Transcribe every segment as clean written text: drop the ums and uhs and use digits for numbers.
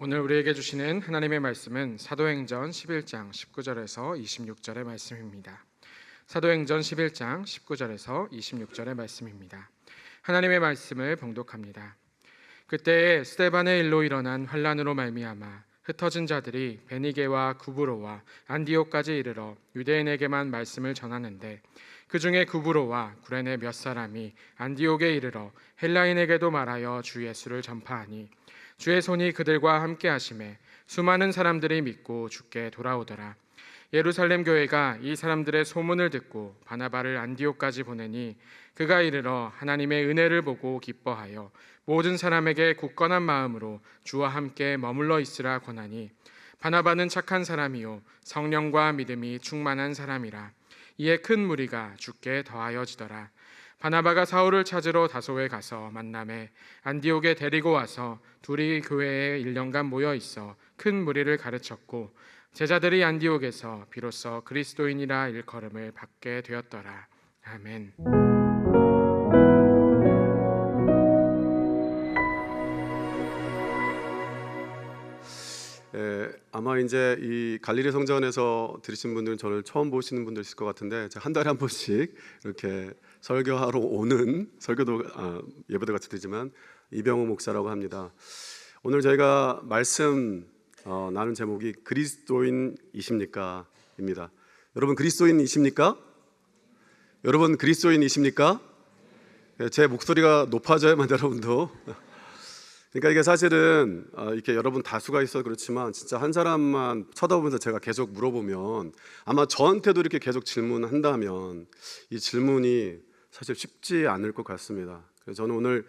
오늘 우리에게 주시는 하나님의 말씀은 사도행전 11장 19절에서 26절의 말씀입니다. 사도행전 11장 19절에서 26절의 말씀입니다. 하나님의 말씀을 봉독합니다. 그때에 스데반의 일로 일어난 환란으로 말미암아 흩어진 자들이 베니게와 구브로와 안디옥까지 이르러 유대인에게만 말씀을 전하는데 그 중에 구브로와 구레네 몇 사람이 안디옥에 이르러 헬라인에게도 말하여 주 예수를 전파하니 주의 손이 그들과 함께 하심에 수많은 사람들이 믿고 주께 돌아오더라. 예루살렘 교회가 이 사람들의 소문을 듣고 바나바를 안디옥까지 보내니 그가 이르러 하나님의 은혜를 보고 기뻐하여 모든 사람에게 굳건한 마음으로 주와 함께 머물러 있으라 권하니 바나바는 착한 사람이요 성령과 믿음이 충만한 사람이라. 이에 큰 무리가 주께 더하여지더라. 바나바가 사울을 찾으러 다소에 가서 만남에 안디옥에 데리고 와서 둘이 교회에 1년간 모여 있어 큰 무리를 가르쳤고 제자들이 안디옥에서 비로소 그리스도인이라 일컬음을 받게 되었더라. 아멘. 아마 이제 이 갈릴리 성전에서 들으신 분들은 저를 처음 보시는 분들 있을 것 같은데, 제가 한 달에 한 번씩 이렇게 설교하러 오는 설교도 예배도 같이 드리지만 이병호 목사라고 합니다. 오늘 저희가 말씀 나눈 제목이 그리스도인이십니까? 입니다. 여러분 그리스도인이십니까? 여러분 그리스도인이십니까? 제 목소리가 높아져야만 여러분도 그러니까 이게 사실은 이렇게 여러분 다수가 있어 그렇지만 진짜 한 사람만 쳐다보면서 제가 계속 물어보면 아마 저한테도 이렇게 계속 질문한다면 이 질문이 사실 쉽지 않을 것 같습니다. 그래서 저는 오늘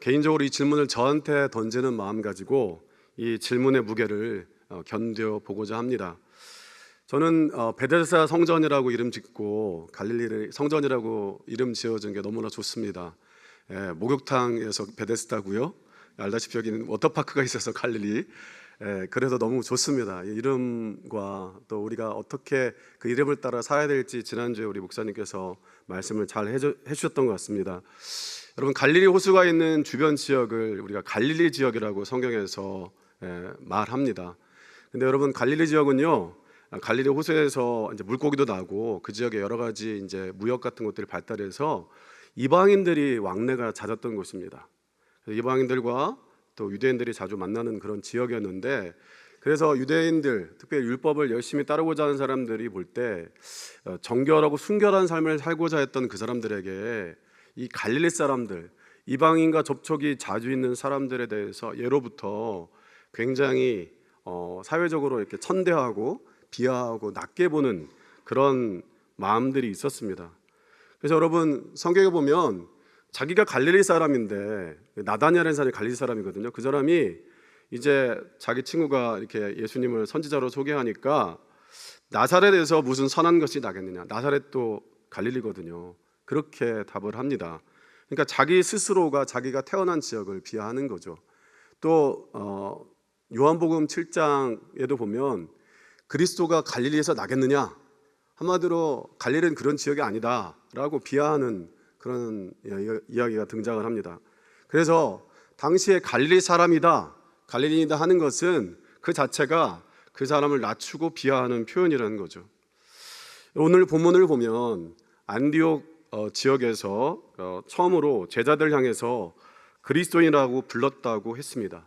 개인적으로 이 질문을 저한테 던지는 마음 가지고 이 질문의 무게를 견뎌보고자 합니다. 저는 베데스다 성전이라고 이름 짓고 갈릴리 성전이라고 이름 지어준 게 너무나 좋습니다. 목욕탕에서 베데스다고요. 알다시피 여기는 워터파크가 있어서 갈릴리, 그래서 너무 좋습니다. 이 이름과 또 우리가 어떻게 그 이름을 따라 살아야 될지 지난주에 우리 목사님께서 말씀을 잘 해주셨던 것 같습니다. 여러분 갈릴리 호수가 있는 주변 지역을 우리가 갈릴리 지역이라고 성경에서 말합니다. 근데 여러분 갈릴리 지역은요, 갈릴리 호수에서 이제 물고기도 나고 그 지역에 여러 가지 이제 무역 같은 것들이 발달해서 이방인들이 왕래가 잦았던 곳입니다. 이방인들과 또 유대인들이 자주 만나는 그런 지역이었는데, 그래서 유대인들, 특별히 율법을 열심히 따르고자 하는 사람들이 볼 때 정결하고 순결한 삶을 살고자 했던 그 사람들에게 이 갈릴리 사람들, 이방인과 접촉이 자주 있는 사람들에 대해서 예로부터 굉장히 사회적으로 이렇게 천대하고 비하하고 낮게 보는 그런 마음들이 있었습니다. 그래서 여러분 성경에 보면 자기가 갈릴리 사람인데, 나다니엘이라는 사람이 갈릴리 사람이거든요. 그 사람이 이제 자기 친구가 이렇게 예수님을 선지자로 소개하니까 나사렛에서 무슨 선한 것이 나겠느냐, 나사렛도 갈릴리거든요. 그렇게 답을 합니다. 그러니까 자기 스스로가 자기가 태어난 지역을 비하하는 거죠. 또 요한복음 7장에도 보면 그리스도가 갈릴리에서 나겠느냐, 한마디로 갈릴리는 그런 지역이 아니다 라고 비하하는 그런 이야기가 등장을 합니다. 그래서 당시에 갈릴리 사람이다, 갈릴리인이다 하는 것은 그 자체가 그 사람을 낮추고 비하하는 표현이라는 거죠. 오늘 본문을 보면 안디옥 지역에서 처음으로 제자들 향해서 그리스도인이라고 불렀다고 했습니다.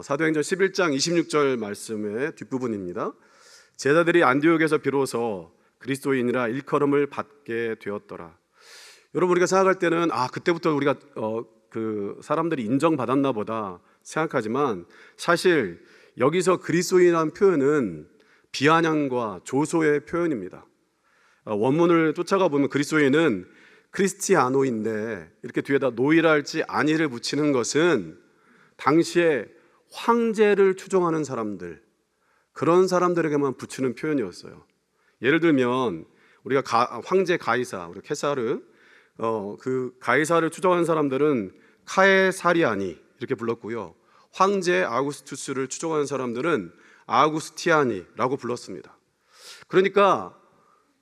사도행전 11장 26절 말씀의 뒷부분입니다. 제자들이 안디옥에서 비로소 그리스도인이라 일컬음을 받게 되었더라. 여러분 우리가 생각할 때는 그때부터 우리가 그 사람들이 인정받았나 보다 생각하지만, 사실 여기서 그리스도인이라는 표현은 비아냥과 조소의 표현입니다. 원문을 쫓아가 보면 그리스도인은 크리스티아노인데, 이렇게 뒤에다 노이랄지 아니를 붙이는 것은 당시에 황제를 추종하는 사람들, 그런 사람들에게만 붙이는 표현이었어요. 예를 들면 우리가 황제 가이사, 우리 케사르, 그 가이사를 추종하는 사람들은 카에사리아니 이렇게 불렀고요. 황제 아우구스투스를 추종하는 사람들은 아우구스티아니라고 불렀습니다. 그러니까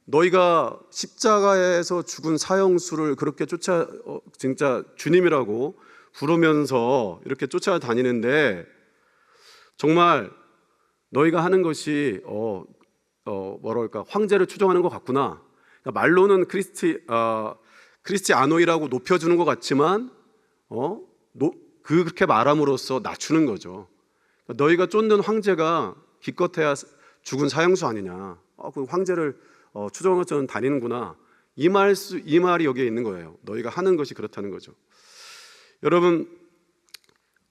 너희가 십자가에서 죽은 사형수를 그렇게 진짜 주님이라고 부르면서 이렇게 쫓아다니는데 정말 너희가 하는 것이 뭐랄까 황제를 추종하는 것 같구나. 그러니까 말로는 크리스티아노이라고 높여주는 것 같지만 그렇게 말함으로써 낮추는 거죠. 그러니까 너희가 쫓는 황제가 기껏해야 죽은 사형수 아니냐. 그 황제를 추종하면서 다니는구나. 이 말이 여기에 있는 거예요. 너희가 하는 것이 그렇다는 거죠. 여러분,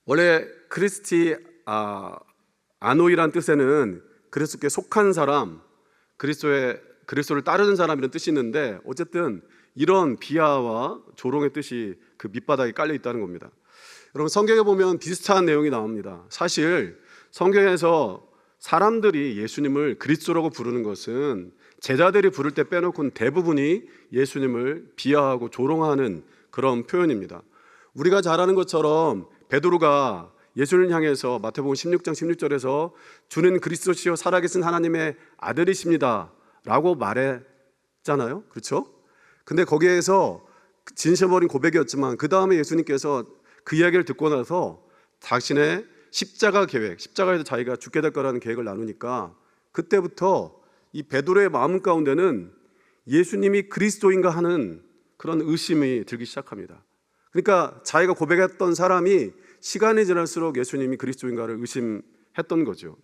원래 크리스티아노이란 뜻에는 그리스도께 속한 사람, 그리스도를 따르는 사람이라는 뜻이 있는데, 어쨌든 이런 비하와 조롱의 뜻이 그 밑바닥에 깔려 있다는 겁니다. 여러분, 성경에 보면 비슷한 내용이 나옵니다. 사실 성경에서 사람들이 예수님을 그리스도라고 부르는 것은 제자들이 부를 때 빼놓고는 대부분이 예수님을 비하하고 조롱하는 그런 표현입니다. 우리가 잘 아는 것처럼 베드로가 예수님을 향해서 마태복음 16장 16절에서 주는 그리스도시요 살아계신 하나님의 아들이십니다 라고 말했잖아요. 그렇죠? 근데 거기에서 진심 어린 고백이었지만 그 다음에 예수님께서 그 이야기를 듣고 나서 자신의 십자가 계획, 십자가에서 자기가 죽게 될 거라는 계획을 나누니까 그때부터 이 베드로의 마음 가운데는 예수님이 그리스도인가 하는 그런 의심이 들기 시작합니다. 그러니까 자기가 고백했던 사람이 시간이 지날수록 예수님이 그리스도인가를 의심했던 거죠.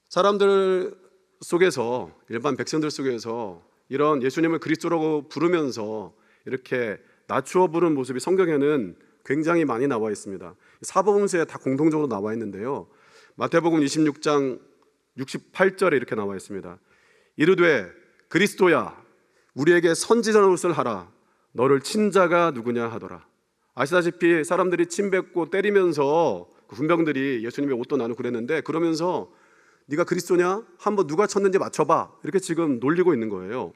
사람들 속에서, 일반 백성들 속에서 이런 예수님을 그리스도라고 부르면서 이렇게 낮추어 부르는 모습이 성경에는 굉장히 많이 나와 있습니다. 사복음서에 다 공통적으로 나와 있는데요. 마태복음 26장 68절에 이렇게 나와 있습니다. 이르되 그리스도야 우리에게 선지자 노릇을 하라. 너를 친 자가 누구냐 하더라. 아시다시피 사람들이 침뱉고 때리면서 그 군병들이 예수님의 옷도 나누고 그랬는데, 그러면서 네가 그리스도냐? 한번 누가 쳤는지 맞춰봐. 이렇게 지금 놀리고 있는 거예요.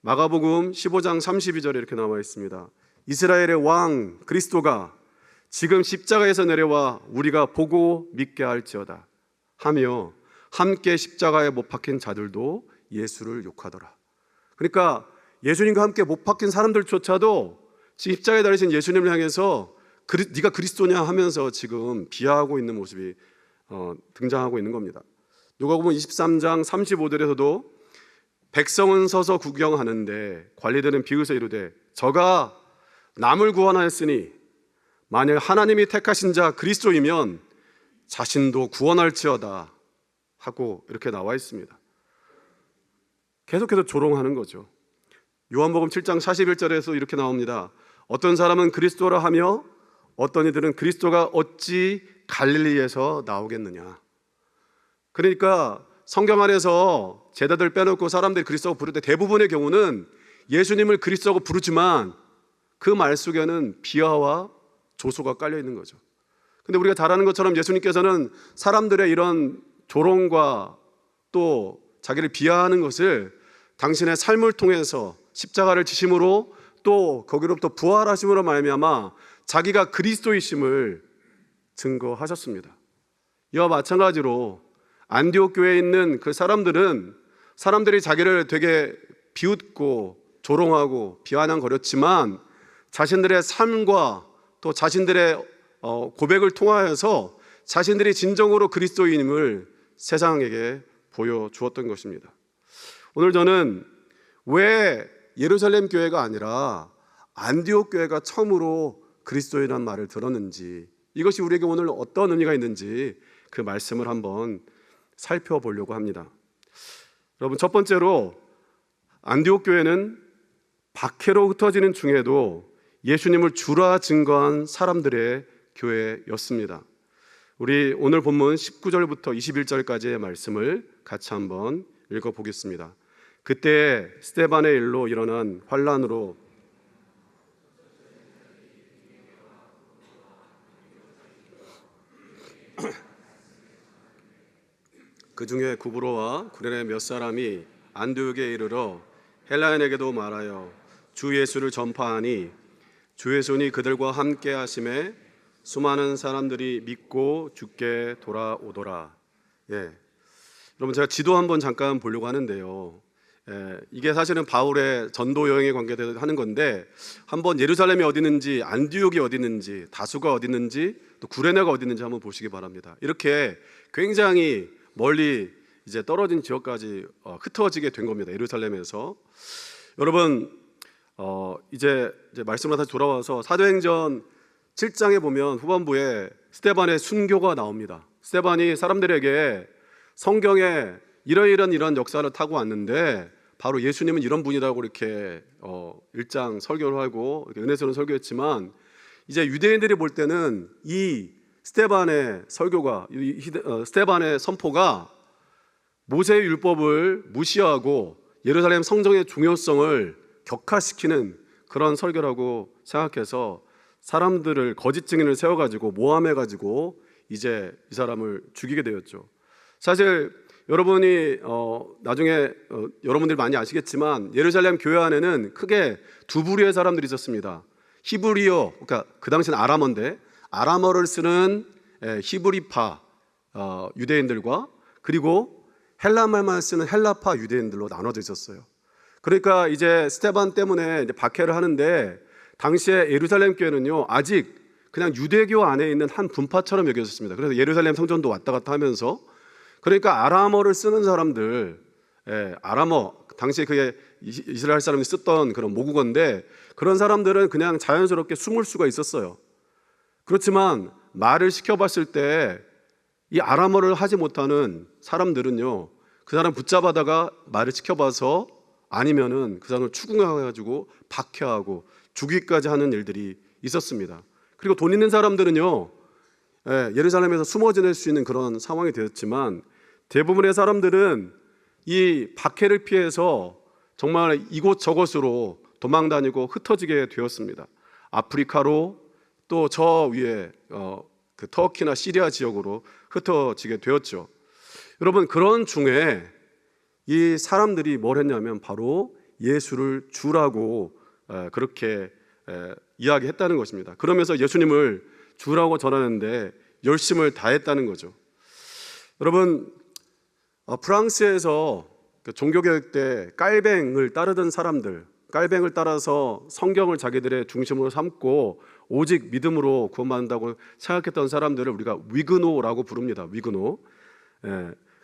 마가복음 15장 32절에 이렇게 나와 있습니다. 이스라엘의 왕 그리스도가 지금 십자가에서 내려와 우리가 보고 믿게 할지어다 하며 함께 십자가에 못 박힌 자들도 예수를 욕하더라. 그러니까 예수님과 함께 못 박힌 사람들조차도 십자가에 달리신 예수님을 향해서 네가 그리스도냐 하면서 지금 비하하고 있는 모습이 등장하고 있는 겁니다. 누가복음 23장 35절에서도 백성은 서서 구경하는데 관리들은 비웃어 이르되 저가 남을 구원하였으니 만약 하나님이 택하신 자 그리스도이면 자신도 구원할지어다 하고 이렇게 나와 있습니다. 계속해서 조롱하는 거죠. 요한복음 7장 41절에서 이렇게 나옵니다. 어떤 사람은 그리스도라 하며 어떤 이들은 그리스도가 어찌 갈릴리에서 나오겠느냐. 그러니까 성경 안에서 제자들 빼놓고 사람들이 그리스도라고 부를 때 대부분의 경우는 예수님을 그리스도라고 부르지만 그 말 속에는 비하와 조소가 깔려 있는 거죠. 근데 우리가 잘 아는 것처럼 예수님께서는 사람들의 이런 조롱과 또 자기를 비하하는 것을 당신의 삶을 통해서 십자가를 지심으로 또 거기로부터 부활하심으로 말미암아 자기가 그리스도이심을 증거하셨습니다. 이와 마찬가지로 안디옥 교회에 있는 그 사람들이 자기를 되게 비웃고 조롱하고 비아냥거렸지만 자신들의 삶과 또 자신들의 고백을 통하여서 자신들이 진정으로 그리스도인임을 세상에게 보여주었던 것입니다. 오늘 저는 왜 예루살렘 교회가 아니라 안디옥 교회가 처음으로 그리스도인이라는 말을 들었는지, 이것이 우리에게 오늘 어떤 의미가 있는지 그 말씀을 한번 살펴보려고 합니다. 여러분, 첫 번째로 안디옥 교회는 박해로 흩어지는 중에도 예수님을 주라 증거한 사람들의 교회였습니다. 우리 오늘 본문 19절부터 21절까지의 말씀을 같이 한번 읽어보겠습니다. 그때 스데반의 일로 일어난 환란으로 그 중에 구브로와 구레네 몇 사람이 안디옥에 이르러 헬라인에게도 말하여 주 예수를 전파하니 주의 손이 그들과 함께 하심에 수많은 사람들이 믿고 주께 돌아오더라. 여러분, 제가 지도 한번 잠깐 보려고 하는데요. 이게 사실은 바울의 전도 여행에 관계하는 건데 한번 예루살렘이 어디 있는지, 안디옥이 어디 있는지, 다수가 어디 있는지, 또 구레네가 어디 있는지 한번 보시기 바랍니다. 이렇게 굉장히 멀리 이제 떨어진 지역까지 흩어지게 된 겁니다. 예루살렘에서. 여러분 이제 말씀으로 다시 돌아와서 사도행전 7장에 보면 후반부에 스데반의 순교가 나옵니다. 스데반이 사람들에게 성경에 이런 역사를 타고 왔는데 바로 예수님은 이런 분이라고 이렇게 1장 설교를 하고 은혜스러운 설교했지만 이제 유대인들이 볼 때는 이 스데반의 설교가 스데반의 선포가 모세의 율법을 무시하고 예루살렘 성정의 중요성을 격화시키는 그런 설교라고 생각해서 사람들을 거짓 증인을 세워가지고 모함해가지고 이제 이 사람을 죽이게 되었죠. 사실 여러분이 나중에 여러분들이 많이 아시겠지만 예루살렘 교회 안에는 크게 두 부류의 사람들이 있었습니다. 히브리어, 그러니까 그 당시는 아람어인데 아람어를 쓰는 히브리파 유대인들과 그리고 헬라말만 쓰는 헬라파 유대인들로 나눠져 있었어요. 그러니까 이제 스데반 때문에 이제 박해를 하는데 당시에 예루살렘 교회는요 아직 그냥 유대교 안에 있는 한 분파처럼 여겨졌습니다. 그래서 예루살렘 성전도 왔다 갔다 하면서 그러니까 아람어를 쓰는 사람들, 아람어 당시에 그게 이스라엘 사람이 썼던 그런 모국어인데 그런 사람들은 그냥 자연스럽게 숨을 수가 있었어요. 그렇지만 말을 시켜봤을 때 이 아람어를 하지 못하는 사람들은요 그 사람 붙잡아다가 말을 시켜봐서 아니면은 그 사람을 추궁해가지고 박해하고 죽이기까지 하는 일들이 있었습니다. 그리고 돈 있는 사람들은요 예루살렘에서 숨어 지낼 수 있는 그런 상황이 되었지만 대부분의 사람들은 이 박해를 피해서 정말 이곳저곳으로 도망다니고 흩어지게 되었습니다. 아프리카로 또 저 위에 그 터키나 시리아 지역으로 흩어지게 되었죠. 여러분 그런 중에 이 사람들이 뭘 했냐면 바로 예수를 주라고 그렇게 이야기했다는 것입니다. 그러면서 예수님을 주라고 전하는데 열심을 다했다는 거죠. 여러분 프랑스에서 종교개혁 때 깔뱅을 따르던 사람들, 깔뱅을 따라서 성경을 자기들의 중심으로 삼고 오직 믿음으로 구원받는다고 생각했던 사람들을 우리가 위그노라고 부릅니다. 위그노.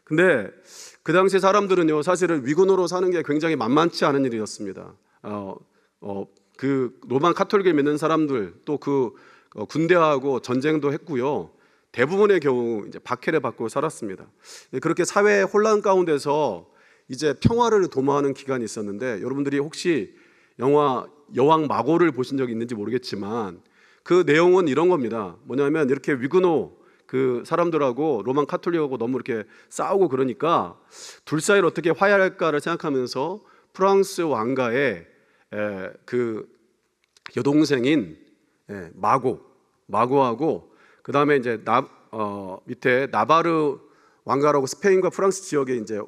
근데 그 당시 사람들은요 사실은 위그노로 사는 게 굉장히 만만치 않은 일이었습니다. 그 로만 카톨릭을 믿는 사람들 또 그 군대하고 전쟁도 했고요. 대부분의 경우 이제 박해를 받고 살았습니다. 그렇게 사회 혼란 가운데서 이제 평화를 도모하는 기간이 있었는데 여러분들이 혹시 영화 여왕 마고를 보신 적이 있는지 모르겠지만 그 내용은 이런 겁니다. 뭐냐면 이렇게 위그노 그 사람들하고 로만 카톨릭하고 너무 이렇게 싸우고 그러니까 둘 사이를 어떻게 화해할까를 생각하면서 프랑스 왕가의 그 여동생인 마고하고 그 다음에 이제 밑에 나바르 왕가라고 스페인과 프랑스 지역에 이제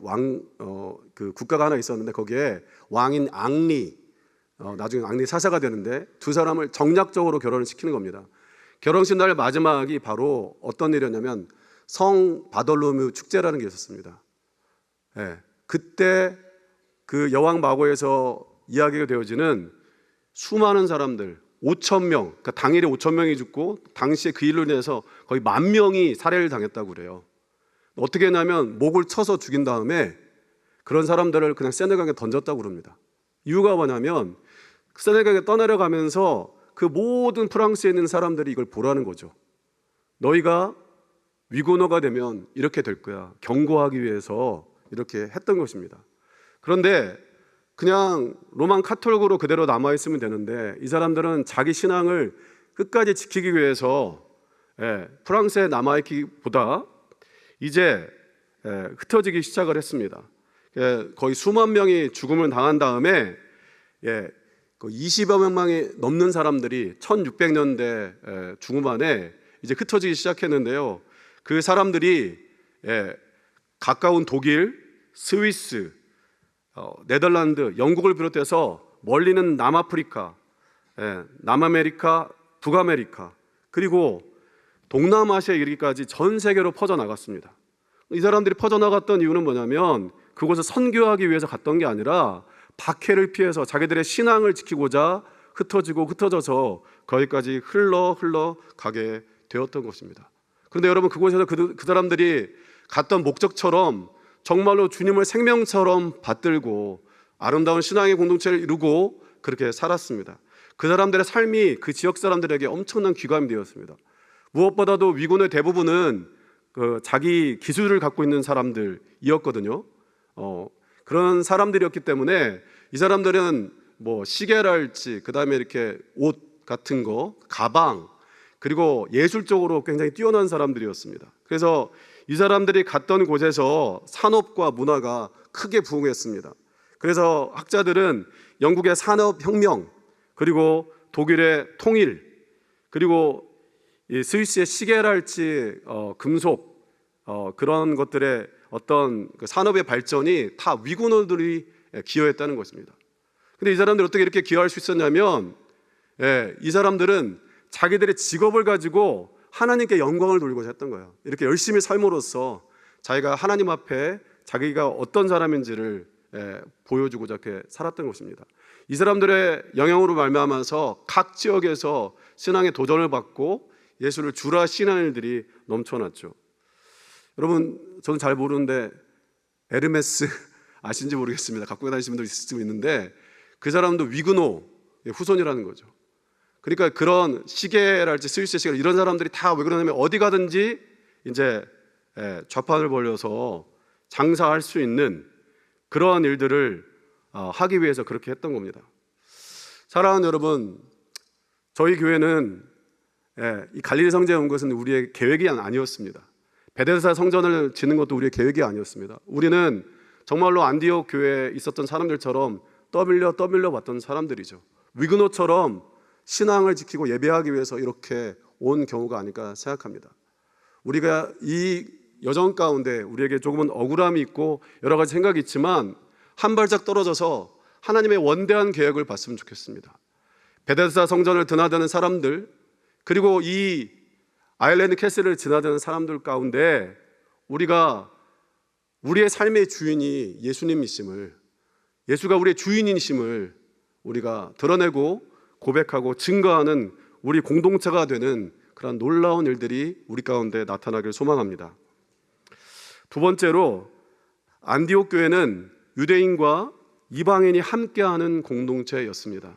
그 국가가 하나 있었는데 거기에 왕인 앙리 나중에 앙리 사사가 되는데 두 사람을 정략적으로 결혼을 시키는 겁니다. 결혼식 날 마지막이 바로 어떤 일이었냐면 성 바돌로뮤 축제라는 게 있었습니다. 그때 그 여왕 마고에서 이야기가 되어지는 수많은 사람들 5,000명, 그러니까 당일에 5,000명이 죽고 당시에 그 일로 인해서 거의 10,000명이 살해를 당했다고 그래요. 어떻게 했냐면 목을 쳐서 죽인 다음에 그런 사람들을 그냥 세네강에 던졌다고 그럽니다. 이유가 뭐냐면 세네강에 떠내려가면서 그 모든 프랑스에 있는 사람들이 이걸 보라는 거죠. 너희가 위고노가 되면 이렇게 될 거야. 경고하기 위해서 이렇게 했던 것입니다. 그런데 그냥 로만 카톨릭으로 그대로 남아있으면 되는데 이 사람들은 자기 신앙을 끝까지 지키기 위해서 프랑스에 남아있기보다 이제 흩어지기 시작을 했습니다. 거의 수만 명이 죽음을 당한 다음에 20여 명이 넘는 사람들이 1600년대 중후반에 이제 흩어지기 시작했는데요. 그 사람들이 가까운 독일, 스위스, 네덜란드, 영국을 비롯해서 멀리는 남아프리카, 남아메리카, 북아메리카 그리고 동남아시아에 이르기까지 전 세계로 퍼져나갔습니다. 이 사람들이 퍼져나갔던 이유는 뭐냐면 그곳을 선교하기 위해서 갔던 게 아니라 박해를 피해서 자기들의 신앙을 지키고자 흩어져서 거기까지 흘러 가게 되었던 것입니다. 그런데 여러분, 그곳에서 그 사람들이 갔던 목적처럼 정말로 주님을 생명처럼 받들고 아름다운 신앙의 공동체를 이루고 그렇게 살았습니다. 그 사람들의 삶이 그 지역 사람들에게 엄청난 귀감이 되었습니다. 무엇보다도 위군의 대부분은 자기 기술을 갖고 있는 사람들이었거든요. 그런 사람들이었기 때문에 이 사람들은 뭐 시계랄지, 그 다음에 이렇게 옷 같은 거, 가방, 그리고 예술적으로 굉장히 뛰어난 사람들이었습니다. 그래서 이 사람들이 갔던 곳에서 산업과 문화가 크게 부흥했습니다. 그래서 학자들은 영국의 산업혁명, 그리고 독일의 통일, 그리고 이 스위스의 시계랄지 금속, 그런 것들의 어떤 그 산업의 발전이 다 위군어들이 기여했다는 것입니다. 근데 이 사람들이 어떻게 이렇게 기여할 수 있었냐면, 이 사람들은 자기들의 직업을 가지고 하나님께 영광을 돌리고자 했던 거예요. 이렇게 열심히 삶으로써 자기가 하나님 앞에 자기가 어떤 사람인지를 보여주고자 이렇게 살았던 것입니다. 이 사람들의 영향으로 말미암아서 각 지역에서 신앙의 도전을 받고 예수를 주라 신하는 일들이 넘쳐났죠. 여러분, 저는 잘 모르는데 에르메스 아신지 모르겠습니다. 갖고 다니시는 분들 있을 수 있는데 그 사람도 위그노의 후손이라는 거죠. 그러니까 그런 시계랄지 스위스 시계, 이런 사람들이 다 왜 그러냐면 어디 가든지 이제 좌판을 벌려서 장사할 수 있는 그러한 일들을 하기 위해서 그렇게 했던 겁니다. 사랑하는 여러분, 저희 교회는 이 갈릴리 성전에 온 것은 우리의 계획이 아니었습니다. 베데스다 성전을 짓는 것도 우리의 계획이 아니었습니다. 우리는 정말로 안디옥 교회에 있었던 사람들처럼 떠밀려 왔던 사람들이죠. 위그노처럼 신앙을 지키고 예배하기 위해서 이렇게 온 경우가 아닐까 생각합니다. 우리가 이 여정 가운데 우리에게 조금은 억울함이 있고 여러 가지 생각이 있지만 한 발짝 떨어져서 하나님의 원대한 계획을 봤으면 좋겠습니다. 베데스다 성전을 드나드는 사람들, 그리고 이 아일랜드 캐슬을 지나드는 사람들 가운데 우리가 우리의 삶의 주인이 예수님이심을, 예수가 우리의 주인이심을 우리가 드러내고 고백하고 증거하는 우리 공동체가 되는 그런 놀라운 일들이 우리 가운데 나타나길 소망합니다. 두 번째로, 안디옥 교회는 유대인과 이방인이 함께하는 공동체였습니다.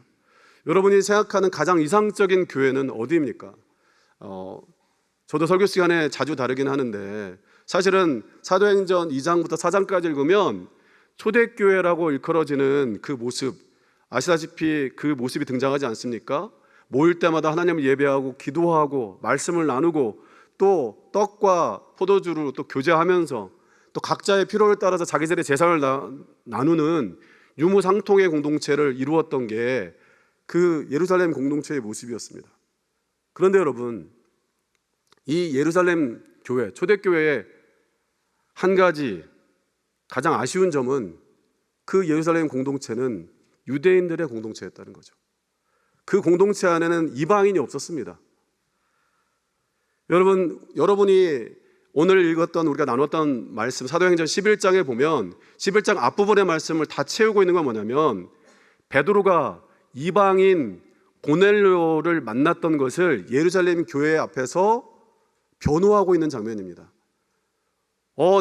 여러분이 생각하는 가장 이상적인 교회는 어디입니까? 저도 설교 시간에 자주 다루긴 하는데 사실은 사도행전 2장부터 4장까지 읽으면 초대교회라고 일컬어지는 그 모습, 아시다시피 그 모습이 등장하지 않습니까? 모일 때마다 하나님을 예배하고 기도하고 말씀을 나누고 또 떡과 포도주를 또 교제하면서 또 각자의 필요를 따라서 자기들의 재산을 나누는 유무상통의 공동체를 이루었던 게 그 예루살렘 공동체의 모습이었습니다. 그런데 여러분, 이 예루살렘 교회, 초대교회의 한 가지 가장 아쉬운 점은 그 예루살렘 공동체는 유대인들의 공동체였다는 거죠. 그 공동체 안에는 이방인이 없었습니다. 여러분이 오늘 읽었던, 우리가 나눴던 말씀 사도행전 11장에 보면 11장 앞부분의 말씀을 다 채우고 있는 건 뭐냐면 베드로가 이방인 고넬료를 만났던 것을 예루살렘 교회 앞에서 변호하고 있는 장면입니다.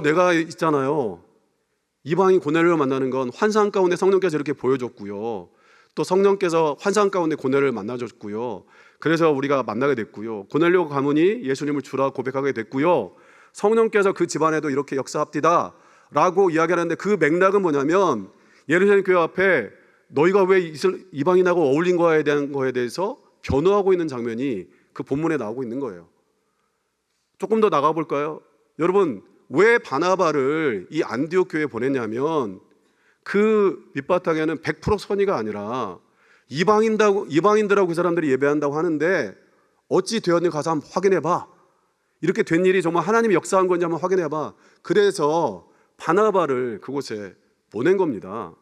내가 있잖아요, 이방인 고넬료를 만나는 건 환상 가운데 성령께서 이렇게 보여줬고요, 또 성령께서 환상 가운데 고넬료를 만나줬고요, 그래서 우리가 만나게 됐고요, 고넬료 가문이 예수님을 주라 고백하게 됐고요, 성령께서 그 집안에도 이렇게 역사합디다 라고 이야기하는데 그 맥락은 뭐냐면 예루살렘 교회 앞에 너희가 왜 이방인하고 어울린 거에 대한 거에 대해서 변호하고 있는 장면이 그 본문에 나오고 있는 거예요. 조금 더 나가볼까요? 여러분, 왜 바나바를 이 안디옥 교회에 보냈냐면 그 밑바탕에는 100% 선의가 아니라 이방인들하고 그 사람들이 예배한다고 하는데 어찌 되었는지 가서 한번 확인해봐, 이렇게 된 일이 정말 하나님이 역사한 건지 한번 확인해봐, 그래서 바나바를 그곳에 보낸 겁니다.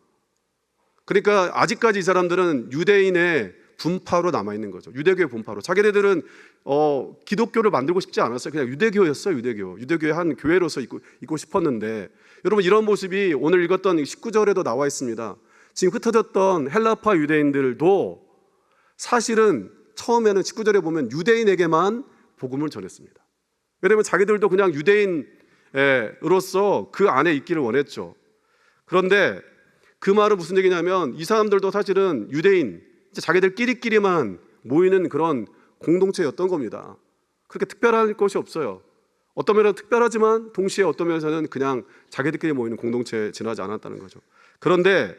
그러니까 아직까지 이 사람들은 유대인의 분파로 남아 있는 거죠. 유대교의 분파로. 자기네들은 기독교를 만들고 싶지 않았어요. 그냥 유대교였어요. 유대교의 한 교회로서 있고 싶었는데, 여러분 이런 모습이 오늘 읽었던 19절에도 나와 있습니다. 지금 흩어졌던 헬라파 유대인들도 사실은 처음에는 19절에 보면 유대인에게만 복음을 전했습니다. 왜냐하면 자기들도 그냥 유대인으로서 그 안에 있기를 원했죠. 그런데 그 말은 무슨 얘기냐면, 이 사람들도 사실은 유대인, 자기들끼리만 모이는 그런 공동체였던 겁니다. 그렇게 특별한 것이 없어요. 어떤 면에서 특별하지만 동시에 어떤 면에서는 그냥 자기들끼리 모이는 공동체에 지나지 않았다는 거죠. 그런데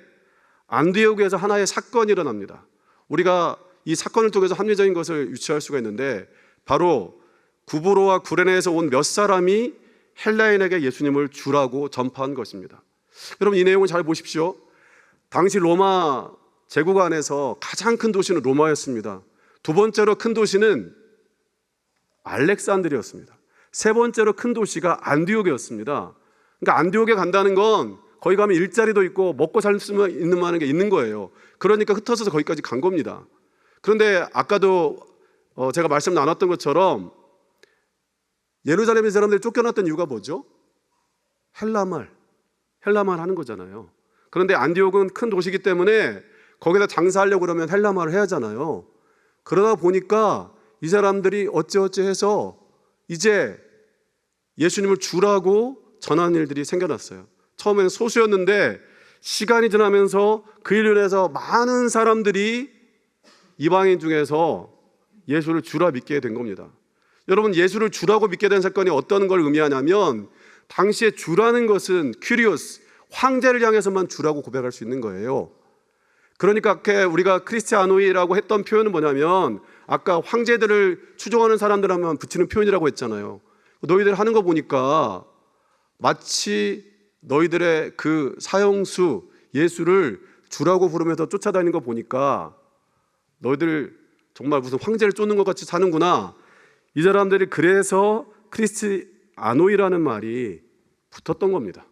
안디옥에서 하나의 사건이 일어납니다. 우리가 이 사건을 통해서 합리적인 것을 유추할 수가 있는데, 바로 구브로와 구레네에서 온 몇 사람이 헬라인에게 예수님을 주라고 전파한 것입니다. 여러분 이 내용을 잘 보십시오. 당시 로마 제국 안에서 가장 큰 도시는 로마였습니다. 두 번째로 큰 도시는 알렉산드리아였습니다. 세 번째로 큰 도시가 안디옥이었습니다. 그러니까 안디옥에 간다는 건 거기 가면 일자리도 있고 먹고 살 수 있는 만한 게 있는 거예요. 그러니까 흩어져서 거기까지 간 겁니다. 그런데 아까도 제가 말씀 나눴던 것처럼 예루살렘의 사람들이 쫓겨났던 이유가 뭐죠? 헬라말 하는 거잖아요. 그런데 안디옥은 큰 도시이기 때문에 거기다 장사하려고 그러면 헬라말을 해야 하잖아요. 그러다 보니까 이 사람들이 어찌어찌 해서 이제 예수님을 주라고 전하는 일들이 생겨났어요. 처음에는 소수였는데 시간이 지나면서 그 일로 인해서 많은 사람들이 이방인 중에서 예수를 주라 믿게 된 겁니다. 여러분 예수를 주라고 믿게 된 사건이 어떤 걸 의미하냐면, 당시에 주라는 것은 큐리오스, 황제를 향해서만 주라고 고백할 수 있는 거예요. 그러니까 우리가 크리스티아노이라고 했던 표현은 뭐냐면, 아까 황제들을 추종하는 사람들하면 붙이는 표현이라고 했잖아요. 너희들 하는 거 보니까 마치 너희들의 그 사형수 예수를 주라고 부르면서 쫓아다니는 거 보니까 너희들 정말 무슨 황제를 쫓는 것 같이 사는구나. 이 사람들이 그래서 크리스티아노이라는 말이 붙었던 겁니다.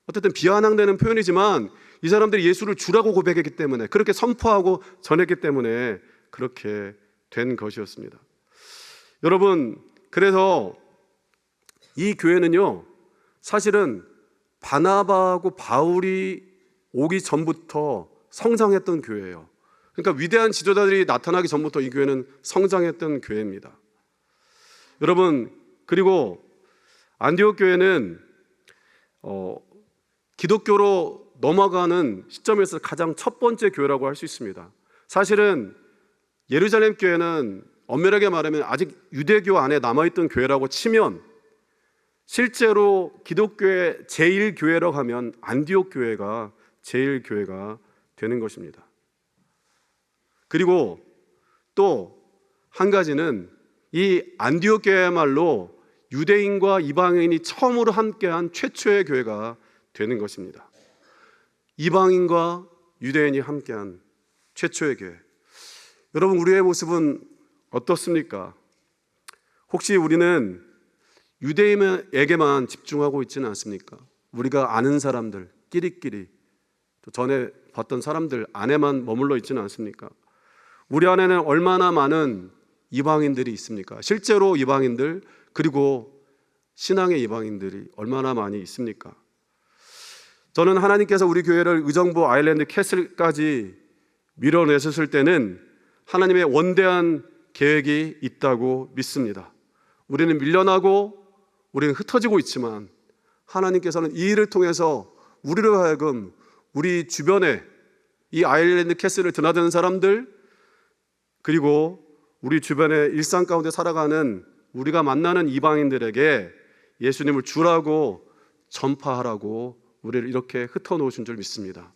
어쨌든 비아냥되는 표현이지만 이 사람들이 예수를 주라고 고백했기 때문에, 그렇게 선포하고 전했기 때문에 그렇게 된 것이었습니다. 여러분, 그래서 이 교회는요, 사실은 바나바하고 바울이 오기 전부터 성장했던 교회예요. 그러니까 위대한 지도자들이 나타나기 전부터 이 교회는 성장했던 교회입니다. 여러분, 그리고 안디옥 교회는 기독교로 넘어가는 시점에서 가장 첫 번째 교회라고 할 수 있습니다. 사실은 예루살렘 교회는 엄밀하게 말하면 아직 유대교 안에 남아있던 교회라고 치면, 실제로 기독교의 제1교회라고 하면 안디옥 교회가 제1교회가 되는 것입니다. 그리고 또 한 가지는 이 안디옥 교회야말로 유대인과 이방인이 처음으로 함께한 최초의 교회가 되는 것입니다. 이방인과 유대인이 함께한 최초의 교회. 여러분, 우리의 모습은 어떻습니까? 혹시 우리는 유대인에게만 집중하고 있지는 않습니까? 우리가 아는 사람들, 끼리끼리, 또 전에 봤던 사람들 안에만 머물러 있지는 않습니까? 우리 안에는 얼마나 많은 이방인들이 있습니까? 실제로 이방인들, 그리고 신앙의 이방인들이 얼마나 많이 있습니까? 저는 하나님께서 우리 교회를 의정부 아일랜드 캐슬까지 밀어내셨을 때는 하나님의 원대한 계획이 있다고 믿습니다. 우리는 밀려나고 우리는 흩어지고 있지만, 하나님께서는 이 일을 통해서 우리로 하여금 우리 주변에 이 아일랜드 캐슬을 드나드는 사람들, 그리고 우리 주변의 일상 가운데 살아가는 우리가 만나는 이방인들에게 예수님을 주라고 전파하라고 우리를 이렇게 흩어놓으신 줄 믿습니다.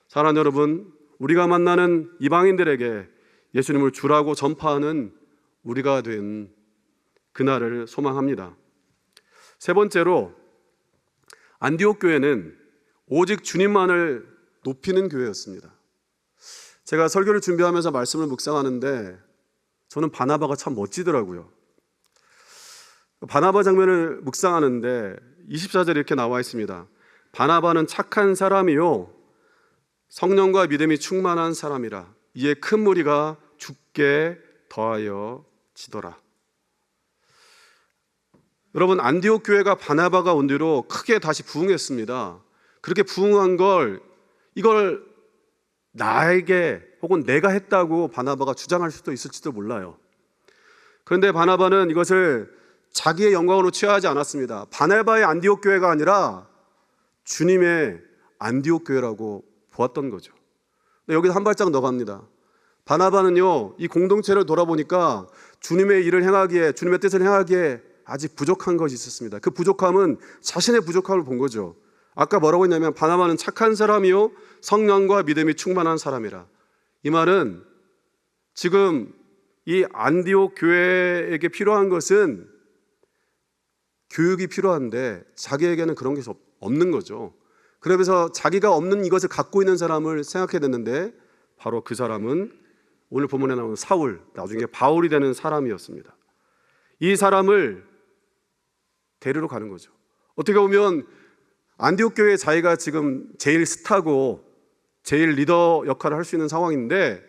사랑하는 여러분, 우리가 만나는 이방인들에게 예수님을 주라고 전파하는 우리가 된 그날을 소망합니다. 세 번째로, 안디옥 교회는 오직 주님만을 높이는 교회였습니다. 제가 설교를 준비하면서 말씀을 묵상하는데 저는 바나바가 참 멋지더라고요. 바나바 장면을 묵상하는데 24절에 이렇게 나와 있습니다. 바나바는 착한 사람이요 성령과 믿음이 충만한 사람이라. 이에 큰 무리가 죽게 더하여 지더라. 여러분, 안디옥 교회가 바나바가 온 뒤로 크게 다시 부흥했습니다. 그렇게 부흥한 이걸 나에게 혹은 내가 했다고 바나바가 주장할 수도 있을지도 몰라요. 그런데 바나바는 이것을 자기의 영광으로 취하지 않았습니다. 바나바의 안디옥 교회가 아니라 주님의 안디옥 교회라고 보았던 거죠. 여기서 한 발짝 더 갑니다. 바나바는요, 이 공동체를 돌아보니까 주님의 일을 행하기에, 주님의 뜻을 행하기에 아직 부족한 것이 있었습니다. 그 부족함은 자신의 부족함을 본 거죠. 아까 뭐라고 했냐면 바나바는 착한 사람이요 성령과 믿음이 충만한 사람이라. 이 말은 지금 이 안디옥 교회에게 필요한 것은 교육이 필요한데 자기에게는 그런 게 없는 거죠. 그러면서 자기가 없는 이것을 갖고 있는 사람을 생각해야 되는데 바로 그 사람은 오늘 본문에 나오는 사울, 나중에 바울이 되는 사람이었습니다. 이 사람을 데리러 가는 거죠. 어떻게 보면 안디옥 교회 자기가 지금 제일 스타고 제일 리더 역할을 할 수 있는 상황인데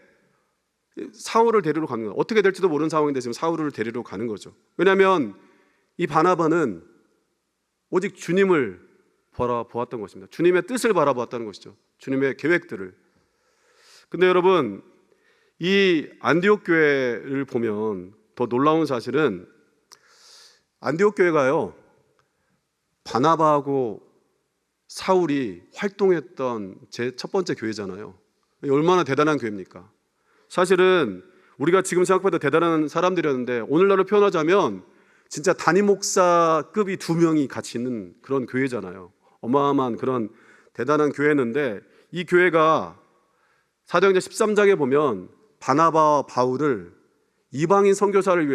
사울을 데리러 가는 거예요. 어떻게 될지도 모르는 상황인데 지금 사울을 데리러 가는 거죠. 왜냐하면 이 바나바는 오직 주님을 바라보았던 것입니다. 주님의 뜻을 바라보았다는 것이죠. 주님의 계획들을. 근데 여러분, 이 안디옥 교회를 보면 더 놀라운 사실은 안디옥 교회가요, 바나바하고 사울이 활동했던 제 첫 번째 교회잖아요. 얼마나 대단한 교회입니까? 사실은 우리가 지금 생각보다 대단한 사람들이었는데 오늘날로 표현하자면 진짜 담임 목사급이 2명이 같이 있는 그런 교회잖아요. 어마어마한 그런 대단한 교회였는데 이 교회가 사도행전 13장에 보면 바나바와 바울을 이방인 선교를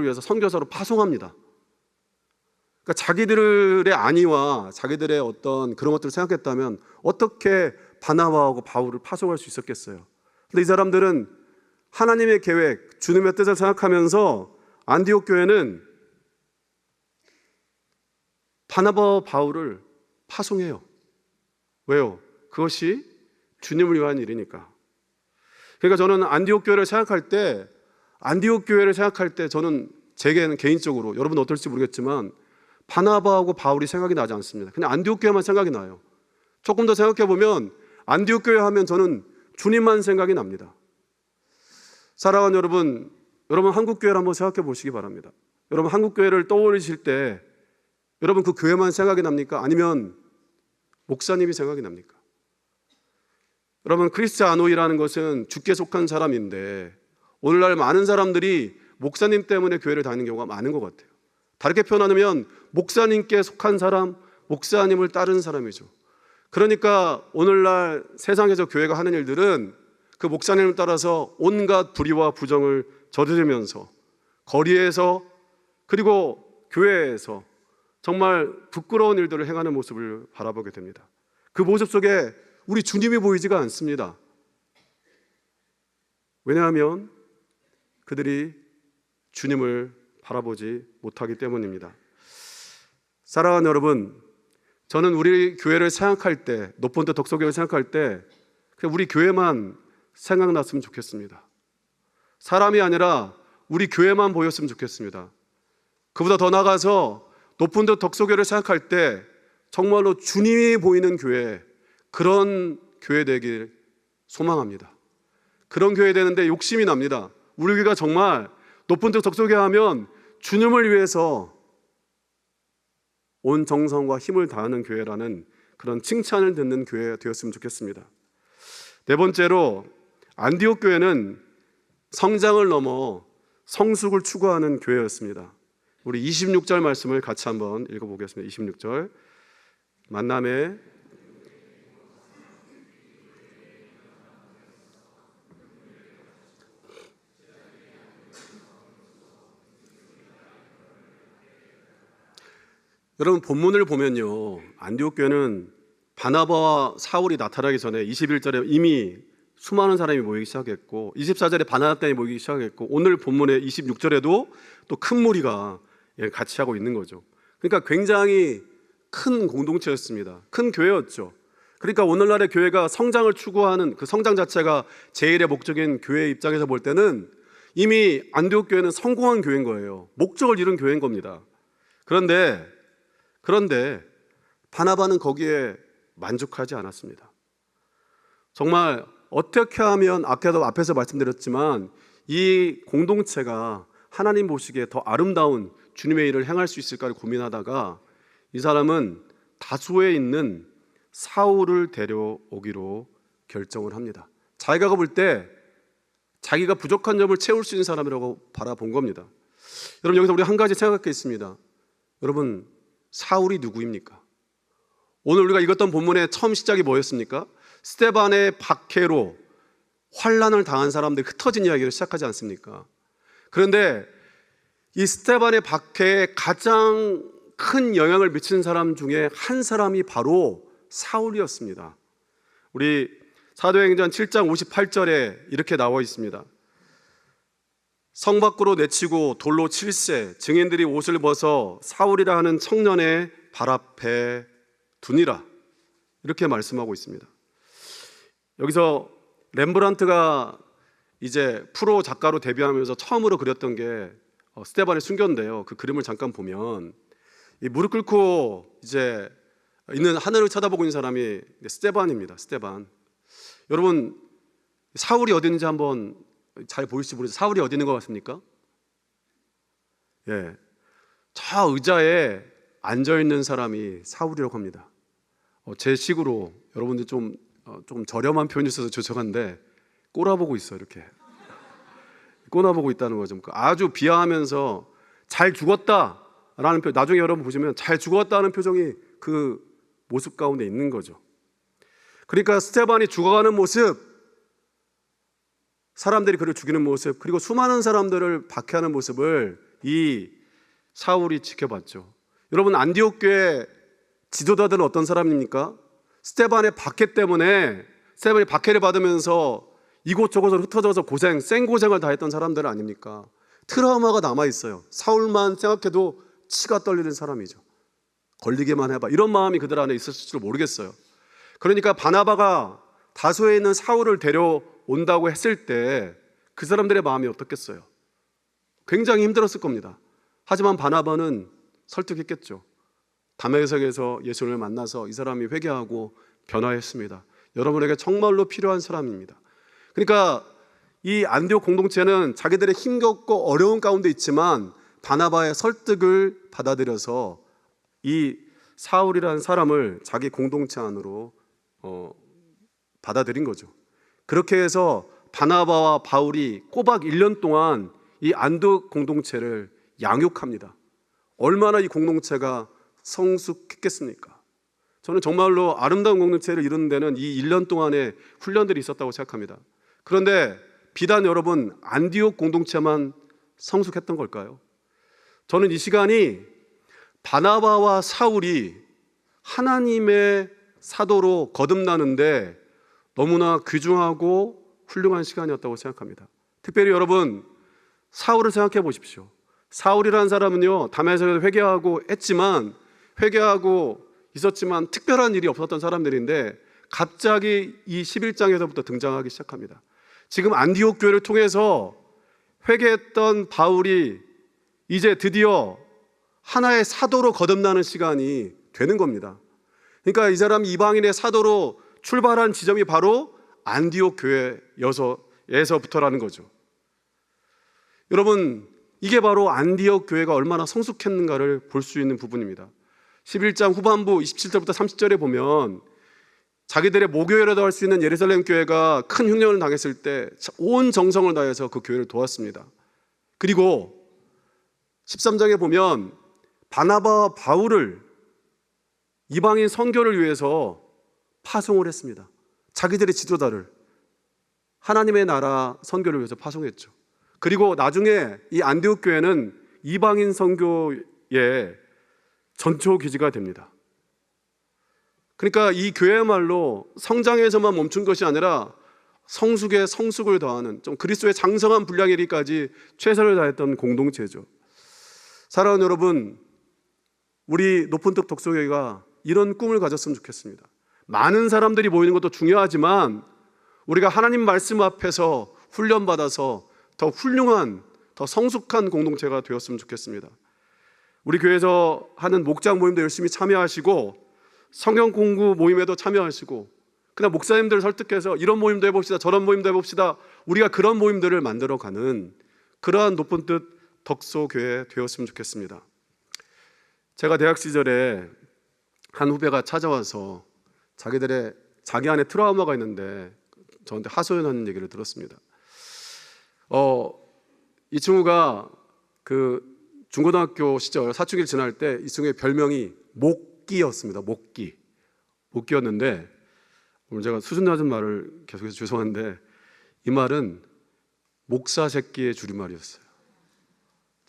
위해서 선교사로 파송합니다. 그러니까 자기들의 안위와 자기들의 어떤 그런 것들을 생각했다면 어떻게 바나바하고 바울을 파송할 수 있었겠어요? 근데 이 사람들은 하나님의 계획, 주님의 뜻을 생각하면서 안디옥 교회는 바나바와 바울을 파송해요. 왜요? 그것이 주님을 위한 일이니까. 그러니까 저는 안디옥 교회를 생각할 때 저는 제게는 개인적으로, 여러분 어떨지 모르겠지만 바나바하고 바울이 생각이 나지 않습니다. 그냥 안디옥 교회만 생각이 나요. 조금 더 생각해 보면 안디옥 교회 하면 저는 주님만 생각이 납니다. 사랑하는 여러분 한국 교회를 한번 생각해 보시기 바랍니다. 여러분 한국 교회를 떠올리실 때 여러분 그 교회만 생각이 납니까? 아니면 목사님이 생각이 납니까? 여러분 크리스티아노이라는 것은 주께 속한 사람인데 오늘날 많은 사람들이 목사님 때문에 교회를 다니는 경우가 많은 것 같아요. 다르게 표현하면 목사님께 속한 사람, 목사님을 따르는 사람이죠. 그러니까 오늘날 세상에서 교회가 하는 일들은 그 목사님을 따라서 온갖 불의와 부정을 저지르면서 거리에서 그리고 교회에서 정말 부끄러운 일들을 행하는 모습을 바라보게 됩니다. 그 모습 속에 우리 주님이 보이지가 않습니다. 왜냐하면 그들이 주님을 바라보지 못하기 때문입니다. 사랑하는 여러분, 저는 우리 교회를 생각할 때, 높은데 덕소교회를 생각할 때 그냥 우리 교회만 생각났으면 좋겠습니다. 사람이 아니라 우리 교회만 보였으면 좋겠습니다. 그보다 더 나아가서 높은데 덕소교회를 생각할 때 정말로 주님이 보이는 교회, 그런 교회 되길 소망합니다. 그런 교회 되는데 욕심이 납니다. 우리 교회가 정말 높은데 덕소교회 하면 주님을 위해서 온 정성과 힘을 다하는 교회라는 그런 칭찬을 듣는 교회가 되었으면 좋겠습니다. 네 번째로 안디옥 교회는 성장을 넘어 성숙을 추구하는 교회였습니다. 우리 26절 말씀을 같이 한번 읽어보겠습니다. 26절 만남에 여러분 본문을 보면요, 안디옥 교회는 바나바와 사울이 나타나기 전에 21절에 이미 수많은 사람이 모이기 시작했고 24절에 바나바단이 모이기 시작했고 오늘 본문의 26절에도 또 큰 무리가 같이 하고 있는 거죠. 그러니까 굉장히 큰 공동체였습니다. 큰 교회였죠. 그러니까 오늘날의 교회가 성장을 추구하는 그 성장 자체가 제일의 목적인 교회 입장에서 볼 때는 이미 안디옥 교회는 성공한 교회인 거예요. 목적을 이룬 교회인 겁니다. 그런데 바나바는 거기에 만족하지 않았습니다. 정말 어떻게 하면 앞에서 말씀드렸지만 이 공동체가 하나님 보시기에 더 아름다운 주님의 일을 행할 수 있을까를 고민하다가 이 사람은 다소에 있는 사울을 데려오기로 결정을 합니다. 자기가 볼 때 자기가 부족한 점을 채울 수 있는 사람이라고 바라본 겁니다. 여러분, 여기서 우리 한 가지 생각할 게 있습니다. 여러분, 사울이 누구입니까? 오늘 우리가 읽었던 본문의 처음 시작이 뭐였습니까? 스데반의 박해로 환난을 당한 사람들이 흩어진 이야기를 시작하지 않습니까? 그런데 이 스데반의 박해에 가장 큰 영향을 미친 사람 중에 한 사람이 바로 사울이었습니다. 우리 사도행전 7장 58절에 이렇게 나와 있습니다. 성 밖으로 내치고 돌로 칠세, 증인들이 옷을 벗어 사울이라 하는 청년의 발 앞에 두니라, 이렇게 말씀하고 있습니다. 여기서 렘브란트가 이제 프로 작가로 데뷔하면서 처음으로 그렸던 게 스데반의 순교인데요. 그 그림을 잠깐 보면 이 무릎 꿇고 이제 있는 하늘을 쳐다보고 있는 사람이 스데반입니다. 스데반. 여러분, 사울이 어디 있는지 한번 잘 보일지 모르겠어요. 사울이 어디 있는 것 같습니까? 예, 저 의자에 앉아 있는 사람이 사울이라고 합니다. 제 식으로 여러분들 좀 저렴한 표현이 있어서 죄송한데 꼬라보고 있어요. 이렇게 꼬라보고 있다는 거죠. 아주 비하하면서 잘 죽었다라는 표현. 나중에 여러분 보시면 잘 죽었다는 표정이 그 모습 가운데 있는 거죠. 그러니까 스데반이 죽어가는 모습, 사람들이 그를 죽이는 모습, 그리고 수많은 사람들을 박해하는 모습을 이 사울이 지켜봤죠. 여러분, 안디옥 교회 지도자들은 어떤 사람입니까? 스데반의 박해 때문에, 스데반이 박해를 받으면서 이곳저곳으로 흩어져서 생고생을 다했던 사람들 아닙니까? 트라우마가 남아있어요. 사울만 생각해도 치가 떨리는 사람이죠. 걸리기만 해봐, 이런 마음이 그들 안에 있었을 줄 모르겠어요. 그러니까 바나바가 다소에 있는 사울을 데려온다고 했을 때 그 사람들의 마음이 어떻겠어요? 굉장히 힘들었을 겁니다. 하지만 바나바는 설득했겠죠. 다메섹에서 예수를 만나서 이 사람이 회개하고 변화했습니다. 여러분에게 정말로 필요한 사람입니다. 그러니까 이 안디옥 공동체는 자기들의 힘겹고 어려운 가운데 있지만 바나바의 설득을 받아들여서 이 사울이라는 사람을 자기 공동체 안으로 받아들인 거죠. 그렇게 해서 바나바와 바울이 꼬박 1년 동안 이 안디옥 공동체를 양육합니다. 얼마나 이 공동체가 성숙했겠습니까? 저는 정말로 아름다운 공동체를 이루는 데는 이 1년 동안의 훈련들이 있었다고 생각합니다. 그런데 비단 여러분, 안디옥 공동체만 성숙했던 걸까요? 저는 이 시간이 바나바와 사울이 하나님의 사도로 거듭나는데 너무나 귀중하고 훌륭한 시간이었다고 생각합니다. 특별히 여러분, 사울을 생각해 보십시오. 사울이라는 사람은요, 다메섹에서 회개하고 있었지만 특별한 일이 없었던 사람들인데 갑자기 이 11장에서부터 등장하기 시작합니다. 지금 안디옥 교회를 통해서 회개했던 바울이 이제 드디어 하나의 사도로 거듭나는 시간이 되는 겁니다. 그러니까 이 사람이 이방인의 사도로 출발한 지점이 바로 안디옥 교회에서부터라는 거죠. 여러분, 이게 바로 안디옥 교회가 얼마나 성숙했는가를 볼 수 있는 부분입니다. 11장 후반부 27절부터 30절에 보면 자기들의 모교회라도 할 수 있는 예루살렘 교회가 큰 흉년을 당했을 때 온 정성을 다해서 그 교회를 도왔습니다. 그리고 13장에 보면 바나바와 바울을 이방인 선교를 위해서 파송을 했습니다. 자기들의 지도자를 하나님의 나라 선교를 위해서 파송했죠. 그리고 나중에 이 안디옥 교회는 이방인 선교의 전초 기지가 됩니다. 그러니까 이 교회야말로 성장에서만 멈춘 것이 아니라 성숙에 성숙을 더하는, 좀 그리스도의 장성한 분량에 이르기까지 최선을 다했던 공동체죠. 사랑하는 여러분, 우리 높은떡 독서교회가 이런 꿈을 가졌으면 좋겠습니다. 많은 사람들이 모이는 것도 중요하지만 우리가 하나님 말씀 앞에서 훈련받아서 더 훌륭한, 더 성숙한 공동체가 되었으면 좋겠습니다. 우리 교회에서 하는 목장 모임도 열심히 참여하시고 성경 공부 모임에도 참여하시고 그냥 목사님들 설득해서 이런 모임도 해봅시다, 저런 모임도 해봅시다. 우리가 그런 모임들을 만들어가는 그러한 높은 뜻 덕소교회 되었으면 좋겠습니다. 제가 대학 시절에 한 후배가 찾아와서 자기 안에 트라우마가 있는데 저한테 하소연하는 얘기를 들었습니다. 이 친구가 그 중고등학교 시절 사춘기를 지날 때 이 친구의 별명이 목기였습니다. 목기였는데 오늘 제가 수준 낮은 말을 계속해서 죄송한데 이 말은 목사 새끼의 줄임말이었어요.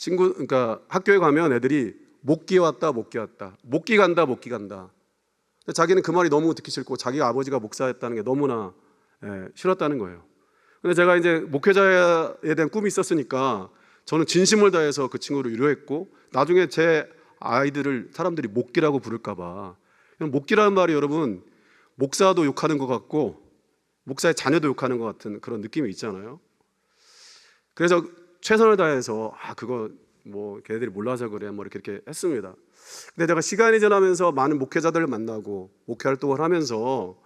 그러니까 학교에 가면 애들이 목기 왔다, 목기 왔다, 목기 간다, 목기 간다. 근데 자기는 그 말이 너무 듣기 싫고 자기 아버지가 목사였다는 게 너무나 싫었다는 거예요. 근데 제가 이제 목회자에 대한 꿈이 있었으니까 저는 진심을 다해서 그 친구를 위로했고 나중에 제 아이들을 사람들이 목기라고 부를까봐. 목기라는 말이 여러분 목사도 욕하는 것 같고 목사의 자녀도 욕하는 것 같은 그런 느낌이 있잖아요. 그래서 최선을 다해서 그거 뭐 걔네들이 몰라서 그래 뭐 이렇게 했습니다. 근데 제가 시간이 지나면서 많은 목회자들을 만나고 목회 활동을 하면서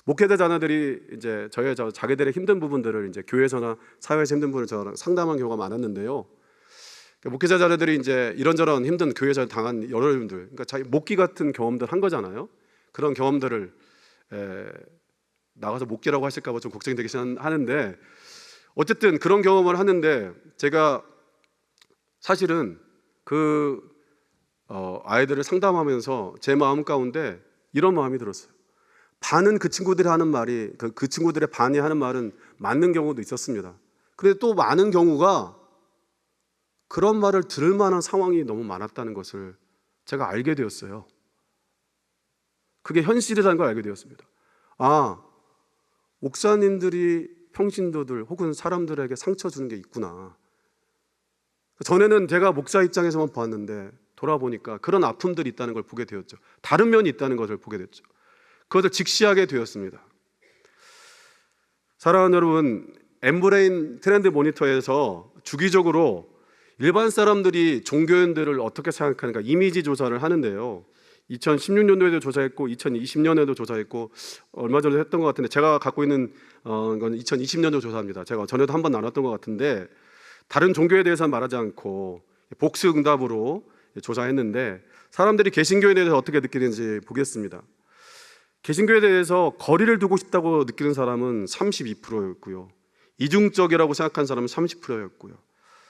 목회자 자녀들이 이제 자기들의 힘든 부분들을 이제 교회에서나 사회에서 힘든 부분을 저랑 상담한 경우가 많았는데요. 목회자 자녀들이 이제 이런저런 힘든 교회에서 당한 여러분들, 그러니까 자기 목기 같은 경험들 한 거잖아요. 그런 경험들을 나가서 목기라고 하실까봐 좀 걱정이 되긴 하는데 어쨌든 그런 경험을 하는데 제가 사실은 그 아이들을 상담하면서 제 마음 가운데 이런 마음이 들었어요. 반은 그 친구들이 하는 말이 그 친구들의 반이 하는 말은 맞는 경우도 있었습니다. 그런데 또 많은 경우가 그런 말을 들을 만한 상황이 너무 많았다는 것을 제가 알게 되었어요. 그게 현실이라는 걸 알게 되었습니다. 목사님들이 평신도들 혹은 사람들에게 상처 주는 게 있구나. 전에는 제가 목사 입장에서만 보았는데 돌아보니까 그런 아픔들이 있다는 걸 보게 되었죠. 다른 면이 있다는 것을 보게 됐죠. 그것을 직시하게 되었습니다. 사랑하는 여러분, 엠브레인 트렌드 모니터에서 주기적으로 일반 사람들이 종교인들을 어떻게 생각하는가 이미지 조사를 하는데요. 2016년도에도 조사했고 2020년에도 조사했고 얼마 전에 했던 것 같은데 제가 갖고 있는 건 2020년도 조사입니다. 제가 전에도 한번 나눴던 것 같은데 다른 종교에 대해서는 말하지 않고 복수응답으로 조사했는데 사람들이 개신교에 대해서 어떻게 느끼는지 보겠습니다. 개신교에 대해서 거리를 두고 싶다고 느끼는 사람은 32%였고요. 이중적이라고 생각한 사람은 30%였고요.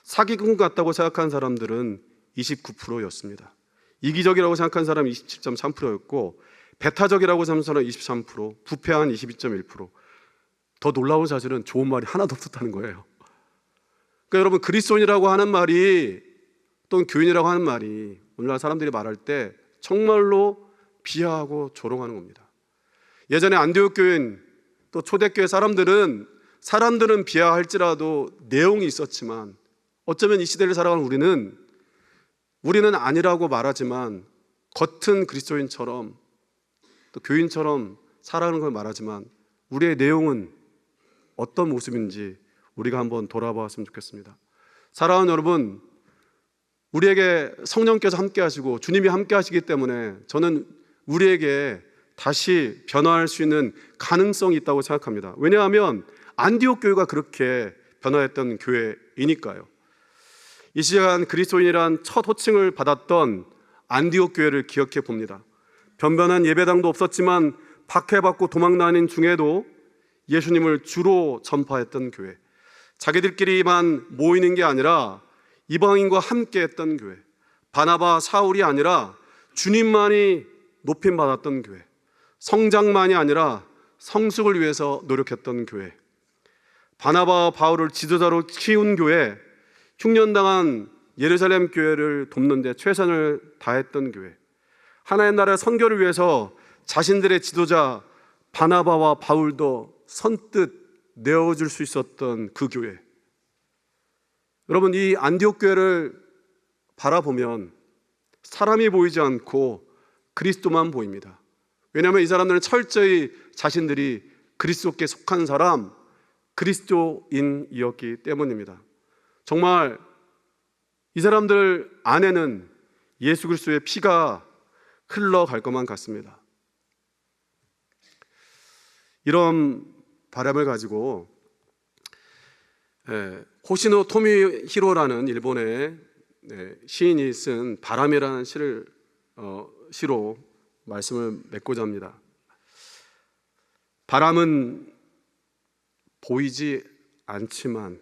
사기꾼 같다고 생각한 사람들은 29%였습니다. 이기적이라고 생각한 사람은 27.3%였고 배타적이라고 생각한 사람은 23%, 부패한 22.1%. 더 놀라운 사실은 좋은 말이 하나도 없었다는 거예요. 그러니까 여러분 그리스도인이라고 하는 말이 또는 교인이라고 하는 말이 오늘날 사람들이 말할 때 정말로 비하하고 조롱하는 겁니다. 예전에 안디옥 교인 또 초대교회 사람들은 비하할지라도 내용이 있었지만 어쩌면 이 시대를 살아가는 우리는 아니라고 말하지만 겉은 그리스도인처럼 또 교인처럼 살아가는 걸 말하지만 우리의 내용은 어떤 모습인지 우리가 한번 돌아봤으면 좋겠습니다. 사랑하는 여러분, 우리에게 성령께서 함께 하시고 주님이 함께 하시기 때문에 저는 우리에게 다시 변화할 수 있는 가능성이 있다고 생각합니다. 왜냐하면 안디옥 교회가 그렇게 변화했던 교회이니까요. 이 시간 그리스도인이란 첫 호칭을 받았던 안디옥 교회를 기억해 봅니다. 변변한 예배당도 없었지만 박해받고 도망다닌 중에도 예수님을 주로 전파했던 교회, 자기들끼리만 모이는 게 아니라 이방인과 함께 했던 교회, 바나바, 사울이 아니라 주님만이 높임받았던 교회, 성장만이 아니라 성숙을 위해서 노력했던 교회, 바나바와 바울을 지도자로 키운 교회, 흉년당한 예루살렘 교회를 돕는 데 최선을 다했던 교회, 하나의 나라의 선교를 위해서 자신들의 지도자 바나바와 바울도 선뜻 내어줄 수 있었던 그 교회. 여러분, 이 안디옥 교회를 바라보면 사람이 보이지 않고 그리스도만 보입니다. 왜냐하면 이 사람들은 철저히 자신들이 그리스도께 속한 사람, 그리스도인이었기 때문입니다. 정말 이 사람들 안에는 예수 그리스도의 피가 흘러갈 것만 같습니다. 이런 바람을 가지고 호시노 토미히로라는 일본의 시인이 쓴 바람이라는 시로 말씀을 맺고자 합니다. 바람은 보이지 않지만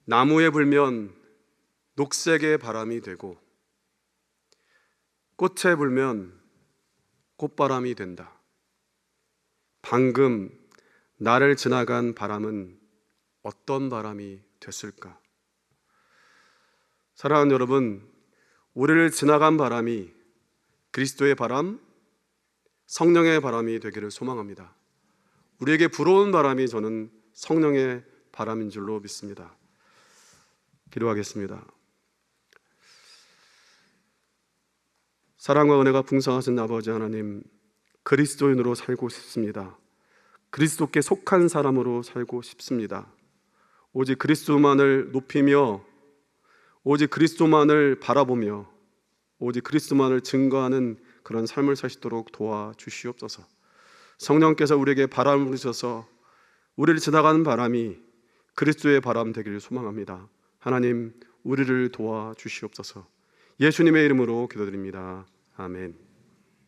나무에 불면 녹색의 바람이 되고 꽃에 불면 꽃바람이 된다. 방금 나를 지나간 바람은 어떤 바람이 됐을까? 사랑하는 여러분, 우리를 지나간 바람이 그리스도의 바람, 성령의 바람이 되기를 소망합니다. 우리에게 불어온 바람이 저는 성령의 바람인 줄로 믿습니다. 기도하겠습니다. 사랑과 은혜가 풍성하신 아버지 하나님, 그리스도인으로 살고 싶습니다. 그리스도께 속한 사람으로 살고 싶습니다. 오직 그리스도만을 높이며, 오직 그리스도만을 바라보며, 오직 그리스도만을 증거하는 그런 삶을 사시도록 도와주시옵소서. 성령께서 우리에게 바람을 부으셔서 우리를 지나가는 바람이 그리스도의 바람 되기를 소망합니다. 하나님, 우리를 도와주시옵소서. 예수님의 이름으로 기도드립니다. 아멘.